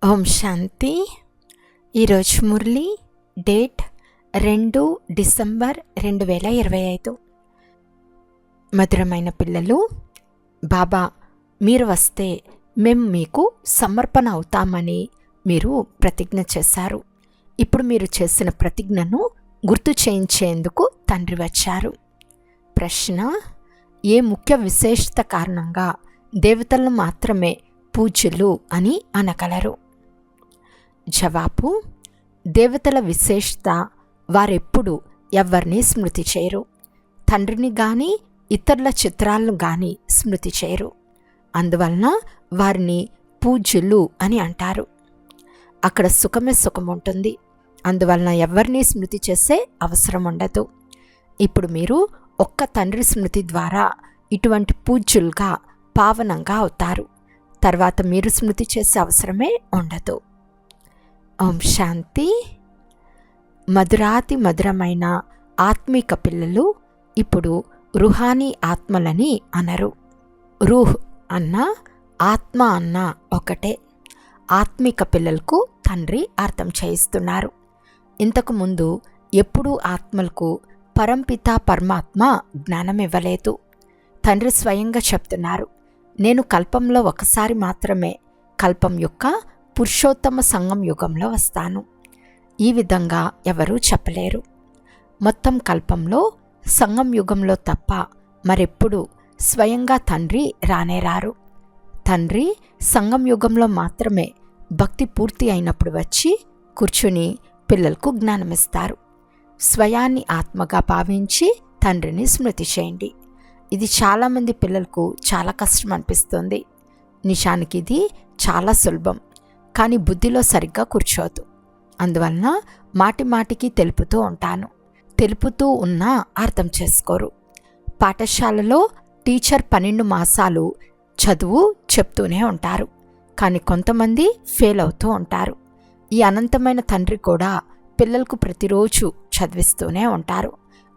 ఓం శాంతి. ఈరోజు Murali date 2 December 2025. మధురమైన పిల్లలు, బాబా మీరు వస్తే మేము మీకు సమర్పణ అవుతామని మీరు ప్రతిజ్ఞ చేశారు. ఇప్పుడు మీరు చేసిన ప్రతిజ్ఞను గుర్తు చేయించేందుకు తండ్రి వచ్చారు. ప్రశ్న: ఏ ముఖ్య విశేషత కారణంగా దేవతలను మాత్రమే పూజ్యులు అని అనగలరు? జవాబు: దేవతల విశేషత వారెప్పుడు ఎవరిని స్మృతి చేయరు. తండ్రిని కానీ ఇతరుల చిత్రాలను కానీ స్మృతి చేయరు. అందువలన వారిని పూజ్యులు అని అంటారు. అక్కడ సుఖమే సుఖం ఉంటుంది. అందువలన ఎవరిని స్మృతి చేసే అవసరం ఉండదు. ఇప్పుడు మీరు ఒక్క తండ్రి స్మృతి ద్వారా ఇటువంటి పూజ్యులుగా పావనంగా అవుతారు. తర్వాత మీరు స్మృతి చేసే అవసరమే ఉండదు. ఓం శాంతి. మధురాతి మధురమైన ఆత్మిక పిల్లలు ఇప్పుడు రుహానీ ఆత్మలని అనరు. రూహ్ అన్న ఆత్మ అన్న ఒకటే. ఆత్మిక పిల్లలకు తండ్రి అర్థం చేయిస్తున్నారు. ఇంతకుముందు ఎప్పుడూ ఆత్మలకు పరంపిత పరమాత్మ జ్ఞానం ఇవ్వలేదు. తండ్రి స్వయంగా చెప్తున్నారు, నేను కల్పంలో ఒకసారి మాత్రమే కల్పం యొక్క పురుషోత్తమ సంగం యుగంలో వస్తాను. ఈ విధంగా ఎవరూ చెప్పలేరు. మొత్తం కల్పంలో సంగం యుగంలో తప్ప మరెప్పుడు స్వయంగా తండ్రి రానేరారు. తండ్రి సంగం యుగంలో మాత్రమే భక్తి పూర్తి అయినప్పుడు వచ్చి కూర్చుని పిల్లలకు జ్ఞానమిస్తారు. స్వయాన్ని ఆత్మగా భావించి తండ్రిని స్మృతి చేయండి. ఇది చాలామంది పిల్లలకు చాలా కష్టం అనిపిస్తుంది. నిజానికి ఇది చాలా సులభం, కానీ బుద్ధిలో సరిగ్గా కూర్చోదు. అందువలన మాటి మాటికి తెలుపుతూ ఉంటాను. తెలుపుతూ ఉన్నా అర్థం చేసుకోరు. పాఠశాలలో టీచర్ 12 మాసాలు చదువు చెప్తూనే ఉంటారు, కానీ కొంతమంది ఫెయిల్ అవుతూ ఉంటారు. ఈ అనంతమైన తండ్రి కూడా పిల్లలకు ప్రతిరోజు చదివిస్తూనే ఉంటారు.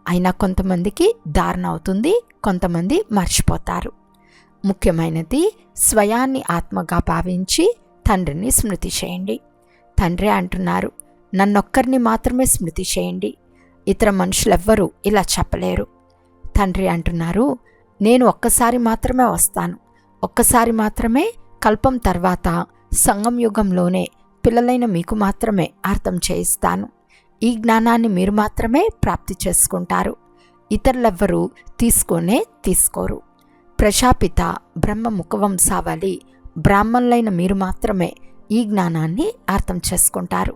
అయినా కొంతమందికి దారుణ అవుతుంది, కొంతమంది మర్చిపోతారు. ముఖ్యమైనది స్వయాన్ని ఆత్మగా భావించి తండ్రిని స్మృతి చేయండి. తండ్రి అంటున్నారు, నన్నొక్కరిని మాత్రమే స్మృతి చేయండి. ఇతర మనుషులెవ్వరూ ఇలా చెప్పలేరు. తండ్రి అంటున్నారు, నేను ఒక్కసారి మాత్రమే వస్తాను. ఒక్కసారి మాత్రమే కల్పం తర్వాత సంగం యుగంలోనే పిల్లలైన మీకు మాత్రమే అర్థం చేయిస్తాను. ఈ జ్ఞానాన్ని మీరు మాత్రమే ప్రాప్తి చేసుకుంటారు. ఇతరులెవ్వరూ తీసుకోరు. ప్రజాపిత బ్రహ్మ ముఖవంశావళి బ్రాహ్మణులైన మీరు మాత్రమే ఈ జ్ఞానాన్ని అర్థం చేసుకుంటారు.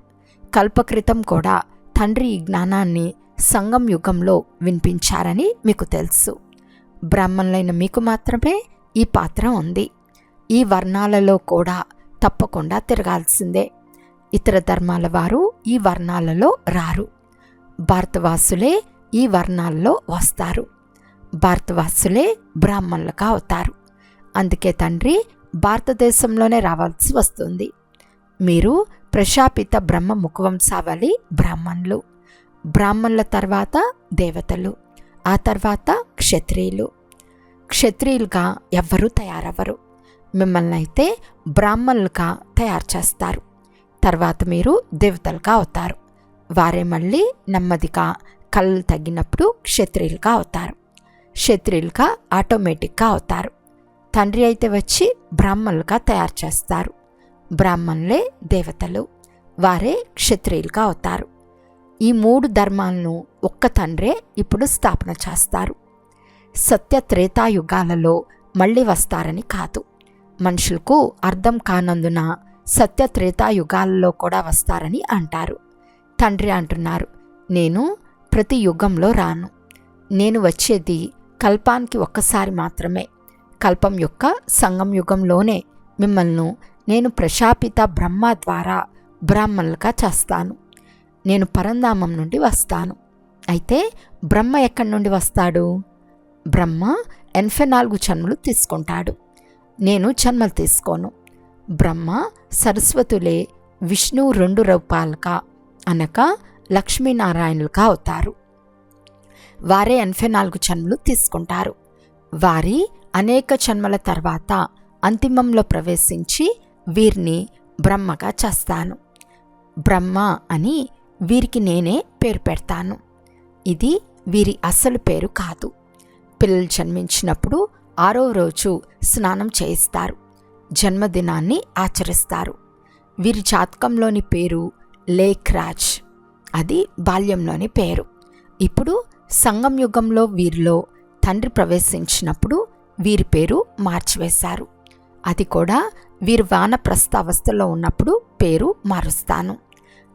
కల్పకృతం కూడా తండ్రి ఈ జ్ఞానాన్ని సంగం యుగంలో వినిపించారని మీకు తెలుసు. బ్రాహ్మణులైన మీకు మాత్రమే ఈ పాత్ర ఉంది. ఈ వర్ణాలలో కూడా తప్పకుండా తిరగాల్సిందే. ఇతర ధర్మాల వారు ఈ వర్ణాలలో రారు. భారతవాసులే ఈ వర్ణాల్లో వస్తారు. భారతవాసులే బ్రాహ్మణులుగా అవుతారు. అందుకే తండ్రి భారతదేశంలోనే రావాల్సి వస్తుంది. మీరు ప్రజాపిత బ్రహ్మ ముఖవంశావళి బ్రాహ్మణులు. బ్రాహ్మణుల తర్వాత దేవతలు, ఆ తర్వాత క్షత్రియులు. క్షత్రియులుగా ఎవ్వరూ తయారవ్వరు. మిమ్మల్ని అయితే బ్రాహ్మణులుగా తయారు చేస్తారు. తర్వాత మీరు దేవతలుగా అవుతారు. వారే మళ్ళీ నెమ్మదిగా కళ్ళు తగ్గినప్పుడు క్షత్రియులుగా అవుతారు. క్షత్రియులుగా ఆటోమేటిక్గా అవుతారు. తండ్రి అయితే వచ్చి బ్రాహ్మణులుగా తయారు చేస్తారు. బ్రాహ్మణులే దేవతలు, వారే క్షత్రియులుగా అవుతారు. ఈ 3 ధర్మాలను ఒక్క తండ్రే ఇప్పుడు స్థాపన చేస్తారు. సత్య త్రేతాయుగాలలో మళ్ళీ వస్తారని కాదు. మనుషులకు అర్థం కానందున సత్య త్రేతాయుగాలలో కూడా వస్తారని అంటారు. తండ్రి అంటున్నారు, నేను ప్రతి యుగంలో రాను. నేను వచ్చేది కల్పానికి ఒక్కసారి మాత్రమే. కల్పం యొక్క సంగం యుగంలోనే మిమ్మల్ని నేను ప్రజాపిత బ్రహ్మ ద్వారా బ్రాహ్మణులుగా చేస్తాను. నేను పరంధామం నుండి వస్తాను. అయితే బ్రహ్మ ఎక్కడి నుండి వస్తాడు? బ్రహ్మ 84 జన్మలు తీసుకుంటాడు. నేను జన్మలు తీసుకోను. బ్రహ్మ సరస్వతులే విష్ణు 2 రూపాలుగా అనగా లక్ష్మీనారాయణులుగా అవుతారు. వారే 84 జన్మలు తీసుకుంటారు. వారి అనేక జన్మల తర్వాత అంతిమంలో ప్రవేశించి వీరిని బ్రహ్మగా చేస్తాను. బ్రహ్మ అని వీరికి నేనే పేరు పెడతాను. ఇది వీరి అసలు పేరు కాదు. పిల్లలు జన్మించినప్పుడు 6వ రోజు స్నానం చేయిస్తారు. జన్మదినాన్ని ఆచరిస్తారు. వీరి జాతకంలోని పేరు లేఖ్రాజ్. అది బాల్యంలోని పేరు. ఇప్పుడు సంగం యుగంలో వీరిలో తండ్రి ప్రవేశించినప్పుడు వీరి పేరు మార్చివేశారు. అది కూడా వీరు వానప్రస్థ అవస్థలో ఉన్నప్పుడు పేరు మారుస్తాను.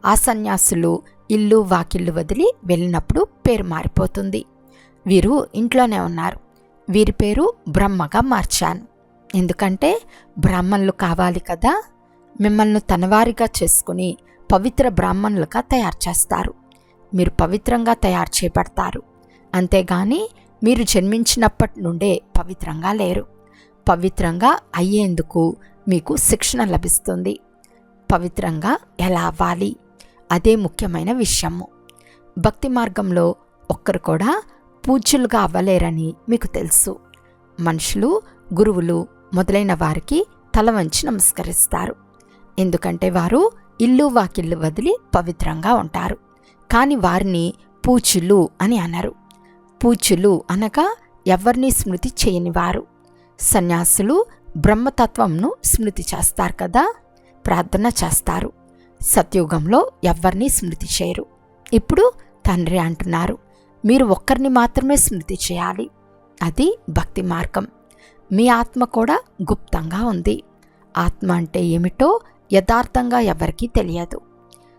ఆ సన్యాసులు ఇల్లు వాకిళ్ళు వదిలి వెళ్ళినప్పుడు పేరు మారిపోతుంది. వీరు ఇంట్లోనే ఉన్నారు. వీరి పేరు బ్రహ్మగా మార్చాను. ఎందుకంటే బ్రాహ్మణులు కావాలి కదా. మిమ్మల్ని తనవారిగా చేసుకుని పవిత్ర బ్రాహ్మణులుగా తయారు చేస్తారు. మీరు పవిత్రంగా తయారు చేయబడతారు. అంతేగాని మీరు జన్మించినప్పటి నుండే పవిత్రంగా లేరు. పవిత్రంగా అయ్యేందుకు మీకు శిక్షణ లభిస్తుంది. పవిత్రంగా ఎలా అవ్వాలి, అదే ముఖ్యమైన విషయము. భక్తి మార్గంలో ఒక్కరు కూడా పూజ్యులుగా అవ్వలేరని మీకు తెలుసు. మనుషులు, గురువులు మొదలైన వారికి తల వంచి నమస్కరిస్తారు. ఎందుకంటే వారు ఇల్లు వాకిళ్ళు వదిలి పవిత్రంగా ఉంటారు. కానీ వారిని పూజ్యులు అని అనరు. పూజ్యులు అనగా ఎవరిని స్మృతి చేయనివారు. సన్యాసులు బ్రహ్మతత్వంను స్మృతి చేస్తారు కదా, ప్రార్థన చేస్తారు. సత్యుగంలో ఎవరిని స్మృతి చేయరు. ఇప్పుడు తండ్రి అంటున్నారు, మీరు ఒక్కరిని మాత్రమే స్మృతి చేయాలి. అది భక్తి మార్గం. మీ ఆత్మ కూడా గుప్తంగా ఉంది. ఆత్మ అంటే ఏమిటో యథార్థంగా ఎవరికీ తెలియదు.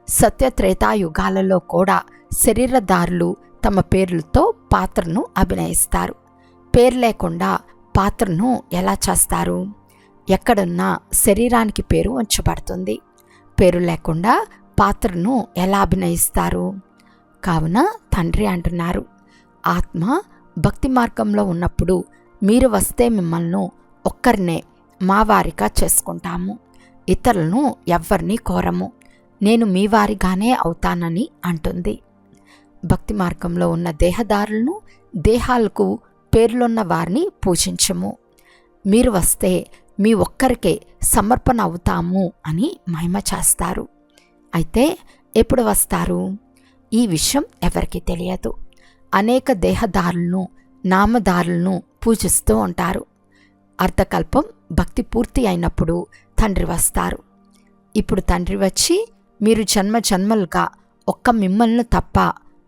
సత్యత్రేతాయుగాలలో కూడా శరీరదారులు తమ పేర్లతో పాత్రను అభినయిస్తారు. పేరు లేకుండా పాత్రను ఎలా చేస్తారు? ఎక్కడున్నా శరీరానికి పేరు ఉంచబడుతుంది. పేరు లేకుండా పాత్రను ఎలా అభినయిస్తారు? కావున తండ్రి అంటున్నారు, ఆత్మ భక్తి మార్గంలో ఉన్నప్పుడు మీరు వస్తే మిమ్మల్ని ఒక్కరినే మా వారిగా చేసుకుంటాము. ఇతరులను ఎవ్వరినీ కోరము. నేను మీ వారిగానే అవుతానని అంటుంది. భక్తి మార్గంలో ఉన్న దేహదారులను, దేహాలకు పేర్లున్న వారిని పూజించము. మీరు వస్తే మీ ఒక్కరికే సమర్పణ అవుతాము అని మహిమ చేస్తారు. అయితే ఎప్పుడు వస్తారు? ఈ విషయం ఎవరికీ తెలియదు. అనేక దేహదారులను, నామదారులను పూజిస్తూ ఉంటారు. అర్ధకల్పం భక్తి పూర్తి అయినప్పుడు తండ్రి వస్తారు. ఇప్పుడు తండ్రి వచ్చి మీరు జన్మ జన్మలుగా ఒక్క మిమ్మల్ని తప్ప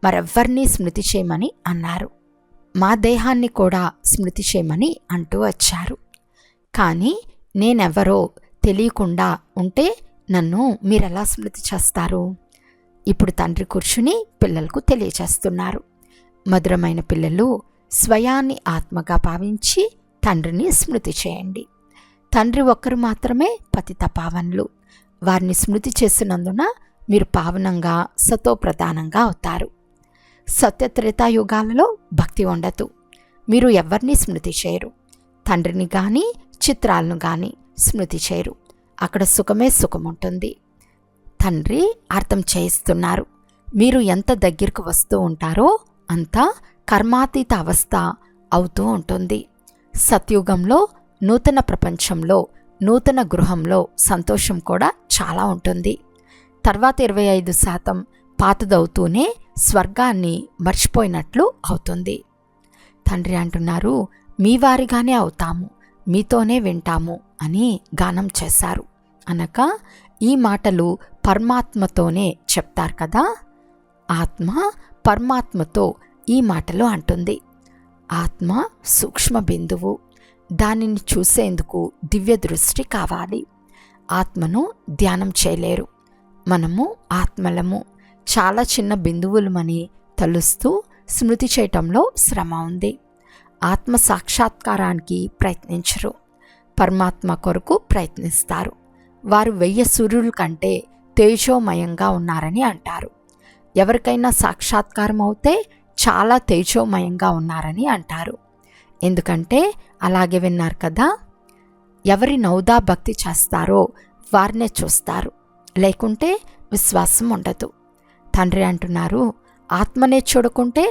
మరెవ్వరినీ స్మృతి చేయమని అన్నారు. మా దేహాన్ని కూడా స్మృతి చేయమని అంటూ వచ్చారు. కానీ నేనెవరో తెలియకుండా ఉంటే నన్ను మీరెలా స్మృతి చేస్తారు? ఇప్పుడు తండ్రి కూర్చుని పిల్లలకు తెలియచేస్తున్నారు. మధురమైన పిల్లలు, స్వయాన్ని ఆత్మగా భావించి తండ్రిని స్మృతి చేయండి. తండ్రి ఒక్కరు మాత్రమే పతిత పావనులు. వారిని స్మృతి చేసినందున మీరు పావనంగా, సతోప్రధానంగా అవుతారు. సత్యత్రేతాయుగాలలో భక్తి ఉండదు. మీరు ఎవరిని స్మృతి చేయరు. తండ్రిని కానీ చిత్రాలను కానీ స్మృతి చేయరు. అక్కడ సుఖమే సుఖం ఉంటుంది. తండ్రి అర్థం చేయిస్తున్నారు, మీరు ఎంత దగ్గరకు వస్తూ ఉంటారో అంత కర్మాతీత అవస్థ అవుతూ ఉంటుంది. సత్యుగంలో, నూతన ప్రపంచంలో, నూతన గృహంలో సంతోషం కూడా చాలా ఉంటుంది. తర్వాత 25% పాతదవుతూనే స్వర్గాన్ని మర్చిపోయినట్లు అవుతుంది. తండ్రి అంటున్నారు, మీ వారిగానే అవుతాము, మీతోనే వింటాము అని గానం చేశారు. అనగా ఈ మాటలు పరమాత్మతోనే చెప్తారు కదా. ఆత్మ పరమాత్మతో ఈ మాటలు అంటుంది. ఆత్మ సూక్ష్మ బిందువు. దానిని చూసేందుకు దివ్య దృష్టి కావాలి. ఆత్మను ధ్యానం చేయలేరు. మనము ఆత్మలము, చాలా చిన్న బిందువులమని తలుస్తూ స్మృతి చేయటంలో శ్రమ ఉంది. ఆత్మ సాక్షాత్కారానికి ప్రయత్నించరు. పరమాత్మ కొరకు ప్రయత్నిస్తారు. వారు 1000 సూర్యుల కంటే తేజోమయంగా ఉన్నారని అంటారు. ఎవరికైనా సాక్షాత్కారం అవుతే చాలా తేజోమయంగా ఉన్నారని అంటారు. ఎందుకంటే అలాగే విన్నారు కదా. ఎవరి నౌదా భక్తి చేస్తారో వారినే చూస్తారు, లేకుంటే విశ్వాసం ఉండదు. తండ్రి అంటున్నారు, ఆత్మనే చూడకుంటే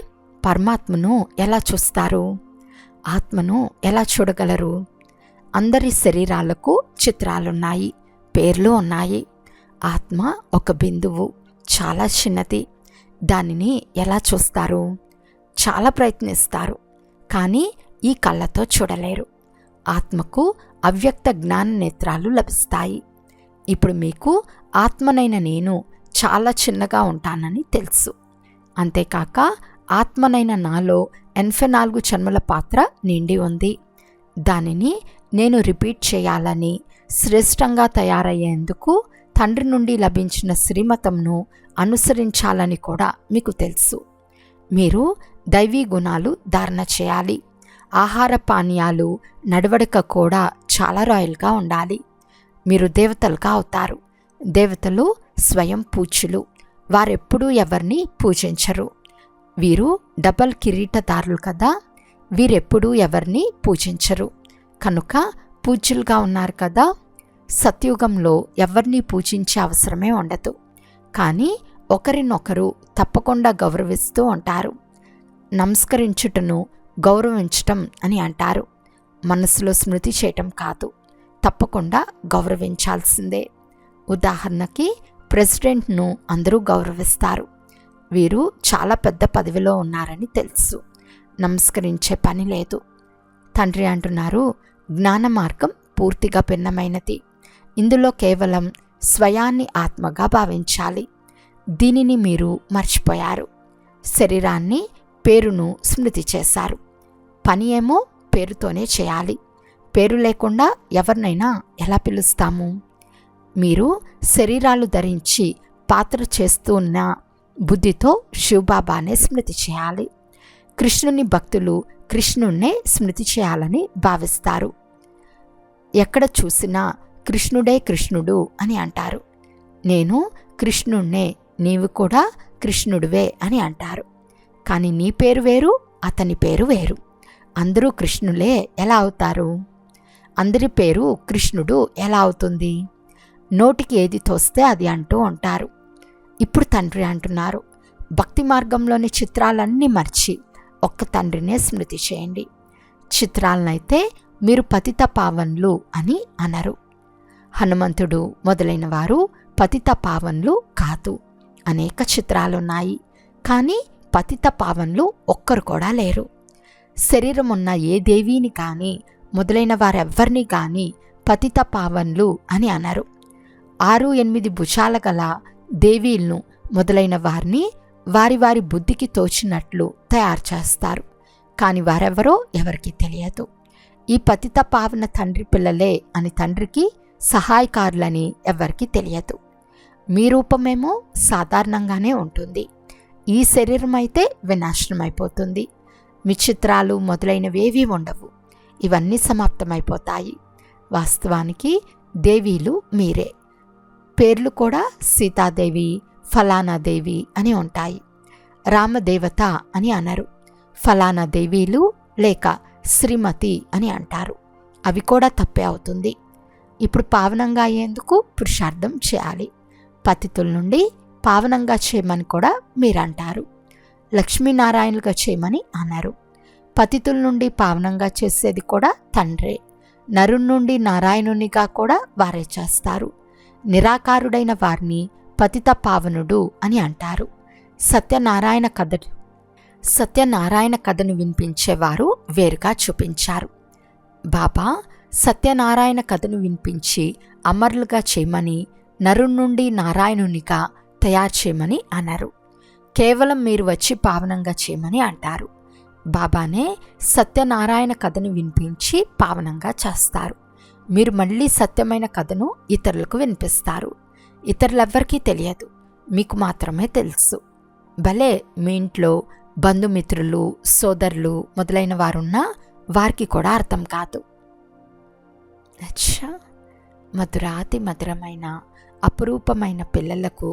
పరమాత్మను ఎలా చూస్తారు? ఆత్మను ఎలా చూడగలరు? అందరి శరీరాలకు చిత్రాలున్నాయి, పేర్లు ఉన్నాయి. ఆత్మ ఒక బిందువు, చాలా చిన్నది. దానిని ఎలా చూస్తారు? చాలా ప్రయత్నిస్తారు, కానీ ఈ కళ్ళతో చూడలేరు. ఆత్మకు అవ్యక్త జ్ఞాన నేత్రాలు లభిస్తాయి. ఇప్పుడు మీకు ఆత్మనైన నేను చాలా చిన్నగా ఉంటానని తెలుసు. అంతేకాక ఆత్మనైన నాలో 84 జన్మల పాత్ర నిండి ఉంది. దానిని నేను రిపీట్ చేయాలని, శ్రేష్టంగా తయారయ్యేందుకు తండ్రి నుండి లభించిన శ్రీమతంను అనుసరించాలని కూడా మీకు తెలుసు. మీరు దైవీ గుణాలు ధారణ చేయాలి. ఆహార పానీయాలు, నడవడిక కూడా చాలా రాయల్గా ఉండాలి. మీరు దేవతలుగా అవుతారు. దేవతలు స్వయం పూజ్యులు. వారెప్పుడూ ఎవరిని పూజించరు. వీరు డబల్ కిరీటదారులు కదా. వీరెప్పుడూ ఎవరిని పూజించరు, కనుక పూజ్యులుగా ఉన్నారు కదా. సత్యుగంలో ఎవరిని పూజించే అవసరమే ఉండదు, కానీ ఒకరినొకరు తప్పకుండా గౌరవిస్తూ ఉంటారు. నమస్కరించుటను గౌరవించటం అని అంటారు. మనసులో స్మృతి చేయటం కాదు, తప్పకుండా గౌరవించాల్సిందే. ఉదాహరణకి ప్రెసిడెంట్ను అందరూ గౌరవిస్తారు. వీరు చాలా పెద్ద పదవిలో ఉన్నారని తెలుసు, నమస్కరించే పని లేదు. తండ్రి అంటున్నారు, జ్ఞాన మార్గం పూర్తిగా భిన్నమైనది. ఇందులో కేవలం స్వయాన్ని ఆత్మగా భావించాలి. దీనిని మీరు మర్చిపోయారు. శరీరాన్ని, పేరును స్మృతి చేశారు. పని ఏమో పేరుతోనే చేయాలి. పేరు లేకుండా ఎవరినైనా ఎలా పిలుస్తాము? మీరు శరీరాలు ధరించి పాత్ర చేస్తూ ఉన్న బుద్ధితో శివబాబానే స్మృతి చేయాలి. కృష్ణుని భక్తులు కృష్ణుణ్ణే స్మృతి చేయాలని భావిస్తారు. ఎక్కడ చూసినా కృష్ణుడే కృష్ణుడు అని అంటారు. నేను కృష్ణుణ్ణే, నీవు కూడా కృష్ణుడివే అని అంటారు. కానీ నీ పేరు వేరు, అతని పేరు వేరు. అందరూ కృష్ణులే ఎలా అవుతారు? అందరి పేరు కృష్ణుడు ఎలా అవుతుంది? నోటికి ఏది తోస్తే అది అంటూ ఉంటారు. ఇప్పుడు తండ్రి అంటున్నారు, భక్తి మార్గంలోని చిత్రాలన్నీ మర్చి ఒక్క తండ్రినే స్మృతి చేయండి. చిత్రాలనైతే మీరు పతిత పావన్లు అని అనరు. హనుమంతుడు మొదలైన వారు పతిత పావన్లు కాదు. అనేక చిత్రాలున్నాయి, కానీ పతిత పావన్లు ఒక్కరు కూడా లేరు. శరీరం ఉన్న ఏ దేవీని కానీ మొదలైన వారెవ్వరిని కానీ పతిత పావన్లు అని అనరు. 6-8 భుజాల గల దేవీలను మొదలైన వారిని వారి వారి బుద్ధికి తోచినట్లు తయారు చేస్తారు, కానీ వారెవరో ఎవరికి తెలియదు. ఈ పతిత పావన తండ్రి పిల్లలే అని తండ్రికి సహాయకారులని ఎవరికి తెలియదు. మీ రూపమేమో సాధారణంగానే ఉంటుంది. ఈ శరీరం అయితే వినాశనమైపోతుంది. మీ చిత్రాలు మొదలైనవేవీ ఉండవు. ఇవన్నీ సమాప్తమైపోతాయి. వాస్తవానికి దేవీలు మీరే. పేర్లు కూడా సీతాదేవి, ఫలానాదేవి అని ఉంటాయి. రామదేవత అని అనరు. ఫలానా దేవీలు లేక శ్రీమతి అని అంటారు. అవి కూడా తప్పే అవుతుంది. ఇప్పుడు పావనంగా అయ్యేందుకు పురుషార్థం చేయాలి. పతితుల నుండి పావనంగా చేయమని కూడా మీరంటారు. లక్ష్మీనారాయణులుగా చేయమని అన్నారు. పతితుల నుండి పావనంగా చేసేది కూడా తండ్రే. నరుని నుండి నారాయణునిగా కూడా వారే చేస్తారు. నిరాకారుడైన వారిని పతిత పావనుడు అని అంటారు. సత్యనారాయణ కథను వినిపించేవారు వేరుగా చూపించారు. బాబా సత్యనారాయణ కథను వినిపించి అమరులుగా చేయమని, నరుని నుండి నారాయణునిగా తయారు చేయమని అన్నారు. కేవలం మీరు వచ్చి పావనంగా చేయమని అంటారు. బాబానే సత్యనారాయణ కథను వినిపించి పావనంగా చేస్తారు. మీరు మళ్ళీ సత్యమైన కథను ఇతరులకు వినిపిస్తారు. ఇతరులెవ్వరికీ తెలియదు, మీకు మాత్రమే తెలుసు. భలే మీ ఇంట్లో బంధుమిత్రులు, సోదరులు మొదలైన వారున్నా వారికి కూడా అర్థం కాదు. అచ్చా, మధురాతి మధురమైన అపురూపమైన పిల్లలకు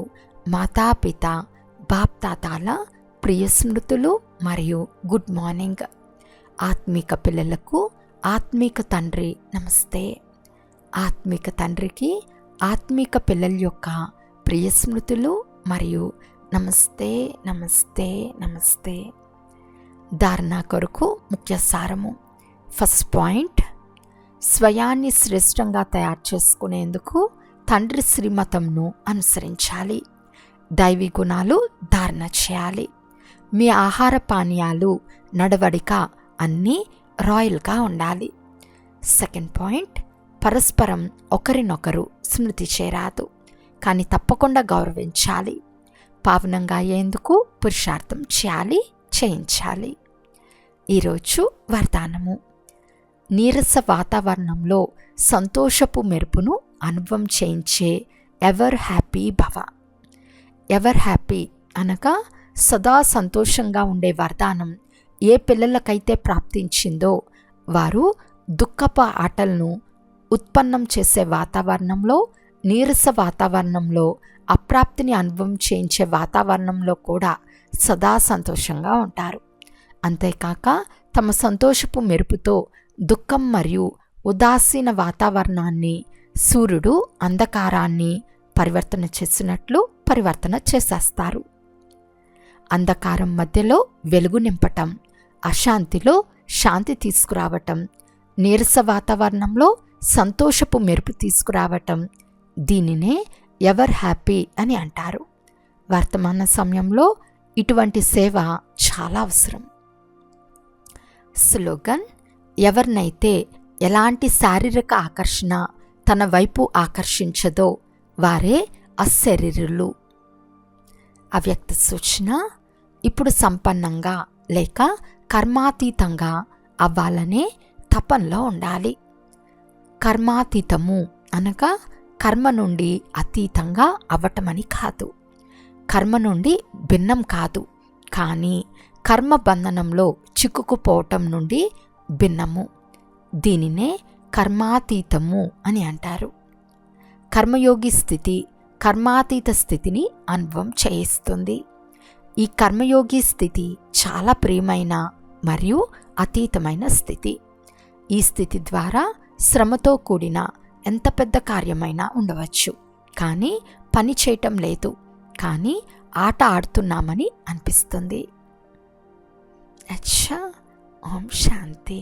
మాతాపిత బాప్ తాతాల ప్రియ స్మృతులు మరియు గుడ్ మార్నింగ్. ఆత్మీక పిల్లలకు ఆత్మీక తండ్రి నమస్తే. ఆత్మీక తండ్రికి ఆత్మీక పిల్లల యొక్క ప్రియ స్మృతులు మరియు నమస్తే నమస్తే నమస్తే. ధారణ కొరకు ముఖ్య సారము. ఫస్ట్ పాయింట్, స్వయాన్ని శ్రేష్టంగా తయారు చేసుకునేందుకు తండ్రి శ్రీమతంను అనుసరించాలి. దైవీ గుణాలు ధారణ చేయాలి. మీ ఆహార పానీయాలు, నడవడిక అన్నీ రాయల్గా ఉండాలి. సెకండ్ పాయింట్, పరస్పరం ఒకరినొకరు స్మృతి చేరాదు, కానీ తప్పకుండా గౌరవించాలి. పావనంగా అయ్యేందుకు పురుషార్థం చేయించాలి. ఈరోజు వరదానము: నీరస వాతావరణంలో సంతోషపు మెరుపును అనుభవం చేయించే ఎవర్ హ్యాపీ భవ. ఎవర్ హ్యాపీ అనగా సదా సంతోషంగా ఉండే వరదానం ఏ పిల్లలకైతే ప్రాప్తించిందో వారు దుఃఖపు ఆటలను ఉత్పన్నం చేసే వాతావరణంలో, నీరస వాతావరణంలో, అప్రాప్తిని అనుభవం చేయించే వాతావరణంలో కూడా సదా సంతోషంగా ఉంటారు. అంతేకాక తమ సంతోషపు మెరుపుతో దుఃఖం మరియు ఉదాసీన వాతావరణాన్ని, సూర్యుడు అంధకారాన్ని పరివర్తన చేసేస్తారు. అంధకారం మధ్యలో వెలుగు నింపటం, అశాంతిలో శాంతి తీసుకురావటం, నీరస వాతావరణంలో సంతోషపు మెరుపు తీసుకురావటం, దీనినే ఎవర్ హ్యాపీ అని అంటారు. వర్తమాన సమయంలో ఇటువంటి సేవ చాలా అవసరం. స్లోగన్: ఎవరినైతే ఎలాంటి శారీరక ఆకర్షణ తన వైపు ఆకర్షించదో వారే అశరీరులు. అవ్యక్త సూచన: ఇప్పుడు సంపన్నంగా లేక కర్మాతీతంగా అవ్వాలనే తపనలో ఉండాలి. కర్మాతీతము అనగా కర్మ నుండి అతీతంగా అవ్వటమని కాదు, కర్మ నుండి భిన్నం కాదు, కానీ కర్మ బంధనంలో చిక్కుకుపోవటం నుండి భిన్నము. దీనినే కర్మాతీతము అని అంటారు. కర్మయోగి స్థితి కర్మాతీత స్థితిని అనుభవం చేయిస్తుంది. ఈ కర్మయోగి స్థితి చాలా ప్రియమైన మరియు అతీతమైన స్థితి. ఈ స్థితి ద్వారా శ్రమతో కూడిన ఎంత పెద్ద కార్యమైనా ఉండవచ్చు, కానీ పని చేయటం లేదు, కానీ ఆట ఆడుతున్నామని అనిపిస్తుంది. అచ్చా, ఓం శాంతి.